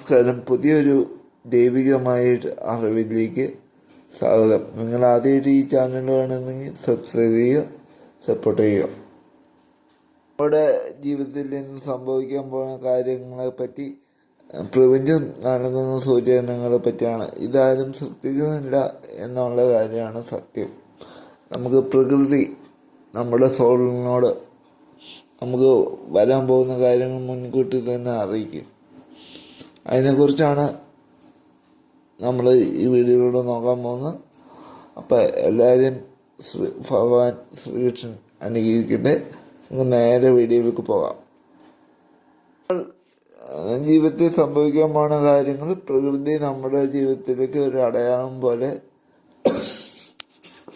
നമസ്കാരം. പുതിയൊരു ദൈവികമായ അറിവിലേക്ക് സ്വാഗതം. നിങ്ങൾ ആദ്യമായിട്ട് ഈ ചാനൽ വേണമെങ്കിൽ സബ്സ്ക്രൈബ് ചെയ്യുക, സപ്പോർട്ട് ചെയ്യുക. നമ്മുടെ ജീവിതത്തിൽ നിന്ന് സംഭവിക്കാൻ പോകുന്ന കാര്യങ്ങളെ പറ്റി പ്രപഞ്ചം നൽകുന്ന സൂചനകളെ പറ്റിയാണ്. ഇതാരും ശ്രദ്ധിക്കുന്നില്ല എന്നുള്ള കാര്യമാണ് സത്യം. നമുക്ക് പ്രകൃതി നമ്മുടെ സോളിനോട് നമുക്ക് വരാൻ പോകുന്ന കാര്യങ്ങൾ മുൻകൂട്ടി തന്നെ അറിയിക്കും. അതിനെക്കുറിച്ചാണ് നമ്മൾ ഈ വീഡിയോയിലൂടെ നോക്കാൻ പോകുന്നത്. അപ്പം എല്ലാവരും ഭഗവാൻ ശ്രീകൃഷ്ണൻ അനുഗ്രഹിക്കട്ടെ. നമുക്ക് നേരെ വീഡിയോയിലേക്ക് പോകാം. ജീവിതത്തിൽ സംഭവിക്കാൻ പോകുന്ന കാര്യങ്ങൾ പ്രകൃതി നമ്മുടെ ജീവിതത്തിലേക്ക് ഒരു അടയാളം പോലെ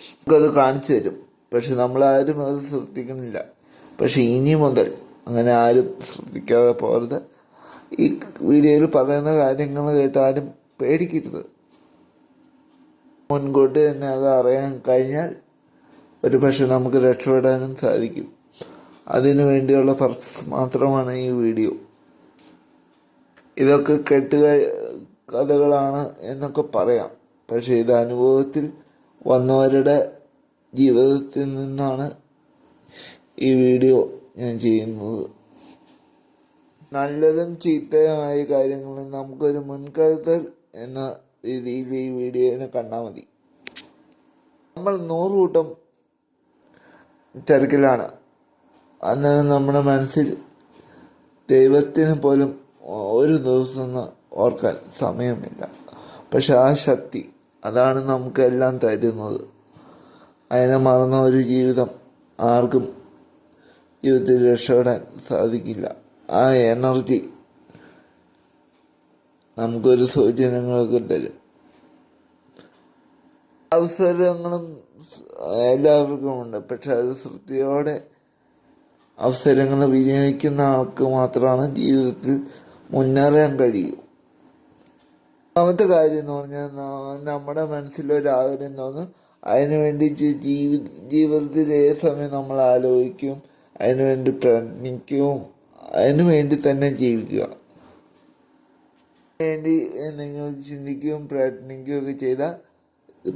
നമുക്കത് കാണിച്ചു തരും. പക്ഷെ നമ്മളാരും അത് ശ്രദ്ധിക്കുന്നില്ല. പക്ഷെ ഇനി മുതൽ അങ്ങനെ ആരും ശ്രദ്ധിക്കാതെ പോകരുത്. ഈ വീഡിയോയിൽ പറയുന്ന കാര്യങ്ങൾ കേട്ടാലും പേടിക്കരുത്. മുൻകൂട്ടി തന്നെ അത് അറിയാൻ കഴിഞ്ഞാൽ ഒരു പക്ഷെ നമുക്ക് രക്ഷപ്പെടാനും സാധിക്കും. അതിനു വേണ്ടിയുള്ള പർപ്പസ് മാത്രമാണ് ഈ വീഡിയോ. ഇതൊക്കെ കഥകളാണ് എന്നൊക്കെ പറയാം. പക്ഷേ ഇത് അനുഭവത്തിൽ വന്നവരുടെ ജീവിതത്തിൽ നിന്നാണ് ഈ വീഡിയോ ഞാൻ ചെയ്യുന്നത്. നല്ലതും ചീത്തയുമായ കാര്യങ്ങളിൽ നമുക്കൊരു മുൻകരുതൽ എന്ന രീതിയിൽ ഈ വീഡിയോനെ കണ്ടാൽ മതി. നമ്മൾ 100 കൂട്ടം തിരക്കിലാണ്. അന്നേരം നമ്മുടെ മനസ്സിൽ ദൈവത്തിന് പോലും ഒരു ദിവസം ഓർക്കാൻ സമയമില്ല. പക്ഷെ ആ ശക്തി അതാണ് നമുക്കെല്ലാം തരുന്നത്. അതിനെ മറന്ന ഒരു ജീവിതം ആർക്കും ജീവിതത്തിൽ രക്ഷപ്പെടാൻ സാധിക്കില്ല. ആ എനർജി നമുക്കൊരു സൂചനകളൊക്കെ തരും. അവസരങ്ങളും എല്ലാവർക്കും ഉണ്ട്. പക്ഷെ അത് ശ്രദ്ധയോടെ അവസരങ്ങൾ വിനിയോഗിക്കുന്ന ആൾക്ക് മാത്രമാണ് ജീവിതത്തിൽ മുന്നേറാൻ കഴിയൂ. ഒന്നാമത്തെ കാര്യം എന്ന് പറഞ്ഞാൽ നമ്മുടെ മനസ്സിലൊരാഗ്രഹം തോന്നും. അതിനുവേണ്ടി ജീവിതത്തിൽ ഏത് സമയം നമ്മൾ ആലോചിക്കും, അതിനുവേണ്ടി പ്രയത്നിക്കും, അതിനുവേണ്ടി തന്നെ ജീവിക്കുക. വേണ്ടി നിങ്ങൾ ചിന്തിക്കുകയും പ്രയത്നിക്കുകയും ഒക്കെ ചെയ്താൽ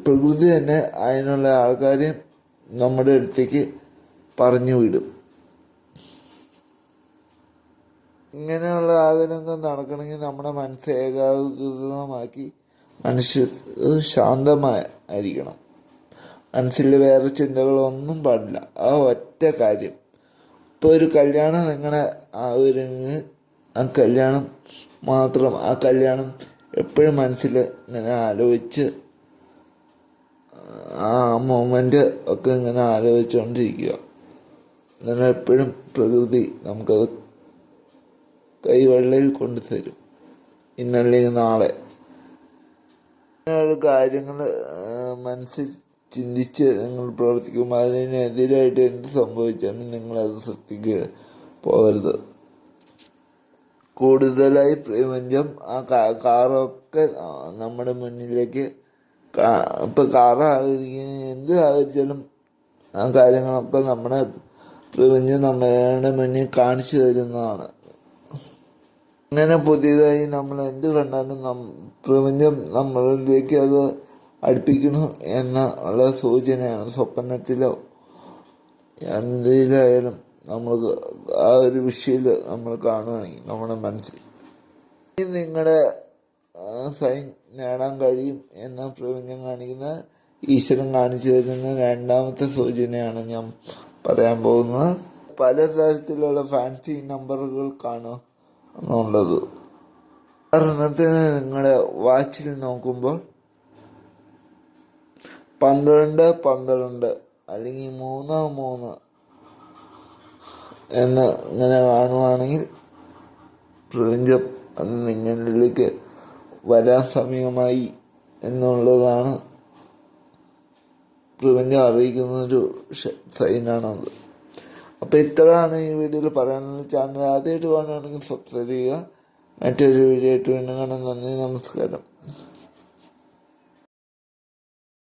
പ്രകൃതി തന്നെ അതിനുള്ള ആൾക്കാരെ നമ്മുടെ അടുത്തേക്ക് പറഞ്ഞു വിടും. ഇങ്ങനെയുള്ള ആഗ്രഹങ്ങൾ നടക്കണമെങ്കിൽ നമ്മുടെ മനസ്സ് ഏകാഗ്രതമാക്കി മനുഷ്യ ശാന്തമായിരിക്കണം. മനസ്സിൽ വേറെ ചിന്തകളൊന്നും പാടില്ല. ആ ഒറ്റ കാര്യം. ഇപ്പോൾ ഒരു കല്യാണം നിങ്ങളുടെ ആ കല്യാണം മാത്രം, ആ കല്യാണം എപ്പോഴും മനസ്സിൽ ഇങ്ങനെ ആലോചിച്ച് ആ മൊമെൻ്റ് ഒക്കെ ഇങ്ങനെ ആലോചിച്ചുകൊണ്ടിരിക്കുക. എന്നാൽ എപ്പോഴും പ്രകൃതി നമുക്കത് കൈവെള്ളയിൽ കൊണ്ടുതരും. ഇന്നല്ലെങ്കിൽ നാളെ ഒരു കാര്യങ്ങൾ മനസ്സിൽ ചിന്തിച്ച് നിങ്ങൾ പ്രവർത്തിക്കുമ്പോൾ അതിനെതിരായിട്ട് എന്ത് സംഭവിച്ചാലും നിങ്ങളത് ശ്രദ്ധിക്കുക പോകരുത്. കൂടുതലായി പ്രപഞ്ചം ആ കാറൊക്കെ നമ്മുടെ മുന്നിലേക്ക് ഇപ്പം കാറ് ആഗ്രഹിക്കുന്ന എന്ത് ആഗ്രഹിച്ചാലും ആ കാര്യങ്ങളൊക്കെ നമ്മുടെ പ്രപഞ്ചം നമ്മുടെ മുന്നിൽ കാണിച്ചു തരുന്നതാണ്. അങ്ങനെ പുതിയതായി നമ്മൾ എന്ത് കണ്ടാലും പ്രപഞ്ചം നമ്മളിലേക്ക് അത് അടുപ്പിക്കണം എന്നുള്ള സൂചനയാണ്. സ്വപ്നത്തിലോ എന്തിലായാലും നമ്മൾക്ക് ആ ഒരു വിഷയിൽ നമ്മൾ കാണുകയാണെങ്കിൽ നമ്മുടെ മനസ്സിൽ നിങ്ങളുടെ സൈൻ നേടാൻ കഴിയും എന്ന പ്രപഞ്ചം കാണിക്കുന്ന, ഈശ്വരൻ കാണിച്ചു തരുന്ന രണ്ടാമത്തെ സൂചനയാണ് ഞാൻ പറയാൻ പോകുന്നത്. പലതരത്തിലുള്ള ഫാൻസി നമ്പറുകൾക്കാണ് എന്നുള്ളത്. ഉദാഹരണത്തിന് നിങ്ങളുടെ വാച്ചിൽ നോക്കുമ്പോൾ 12 അല്ലെങ്കിൽ 3 എന്ന് ഇങ്ങനെ കാണുവാണെങ്കിൽ പ്രപഞ്ചം അത് നിങ്ങളിലേക്ക് വരാൻ സമയമായി എന്നുള്ളതാണ് പ്രപഞ്ചം അറിയിക്കുന്നൊരു സൈനാണത്. അപ്പോൾ ഇത്രയാണ് ഈ വീഡിയോയിൽ പറയാനുള്ളത്. ചാനൽ ആദ്യമായിട്ട് കാണുകയാണെങ്കിൽ സബ്സ്ക്രൈബ് ചെയ്യുക. മറ്റൊരു വീഡിയോ ആയിട്ട് വീണ്ടും കാണാൻ നന്ദി, നമസ്കാരം.